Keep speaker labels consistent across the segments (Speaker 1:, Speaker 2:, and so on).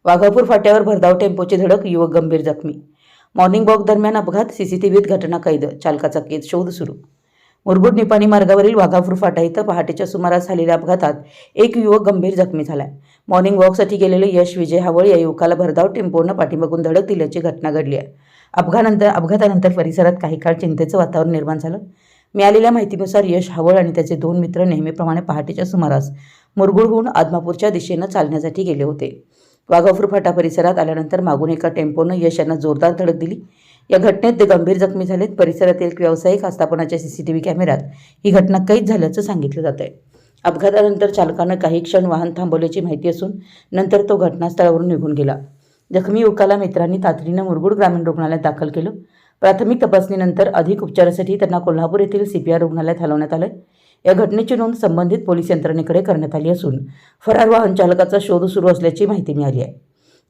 Speaker 1: वाघापूर फाट्यावर भरधाव टेम्पोची धडक, युवक गंभीर जखमी. मॉर्निंग वॉक दरम्यान अपघात, सीसीटीव्हीत घटना कैद, चालकाचा शोध सुरू. मुरगुड निपाणी मार्गावरील वाघापूर फाटा इथं पहाटेच्या सुमारास झालेल्या अपघातात एक युवक गंभीर जखमी झालाय. मॉर्निंग वॉकसाठी गेलेले यश विजय हावळ या युवकाला भरधाव टेम्पोनं पाठीमागून धडक दिल्याची घटना घडली आहे. अपघातानंतर परिसरात काही काळ चिंतेचं वातावरण निर्माण झालं. मिळालेल्या माहितीनुसार यश हावळ आणि त्याचे दोन मित्र नेहमीप्रमाणे पहाटेच्या सुमारास मुरगुडहून आदमापूरच्या दिशेनं चालण्यासाठी गेले होते. वाघापूर फाटा परिसरात आल्यानंतर मागून एका टेम्पोनं यश यांना जोरदार धडक दिली. या घटनेत ते गंभीर जखमी झालेत. परिसरातील एक व्यावसायिक आस्थापनाच्या सीसीटीव्ही कॅमेऱ्यात ही घटना कैद झाल्याचं सांगितलं जात आहे. अपघातानंतर चालकानं काही क्षण वाहन थांबवल्याची माहिती असून नंतर तो घटनास्थळावरून निघून गेला. जखमी युवकाला मित्रांनी तातडीनं मुरगुड ग्रामीण रुग्णालयात दाखल केलं. प्राथमिक तपासणीनंतर अधिक उपचारासाठी त्यांना कोल्हापूर येथील CPR रुग्णालयात हलवण्यात आलं. या घटनेची नोंद संबंधित पोलीस यंत्रणेकडे करण्यात आली असून फरार वाहन चालकाचा शोध सुरू असल्याची माहिती मिळाली आहे.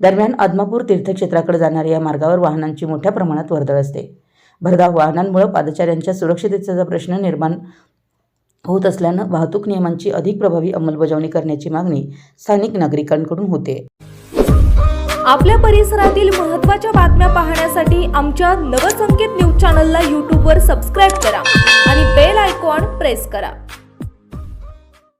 Speaker 1: दरम्यान आदमापूर तीर्थक्षेत्राकडे जाणाऱ्या या मार्गावर वाहनांची मोठ्या प्रमाणात वर्दळ असते. भरधाव वाहनांमुळे पादचाऱ्यांच्या सुरक्षिततेचा प्रश्न निर्माण होत असल्यानं वाहतूक नियमांची अधिक प्रभावी अंमलबजावणी करण्याची मागणी स्थानिक नागरिकांकडून होते.
Speaker 2: आपल्या परिसरातील महत्त्वाच्या बातम्या पाहण्यासाठी आमच्या नवसंकेत न्यूज चॅनलला यूट्यूबवर सबस्क्राईब करा आणि बेल आयकॉन प्रेस करा.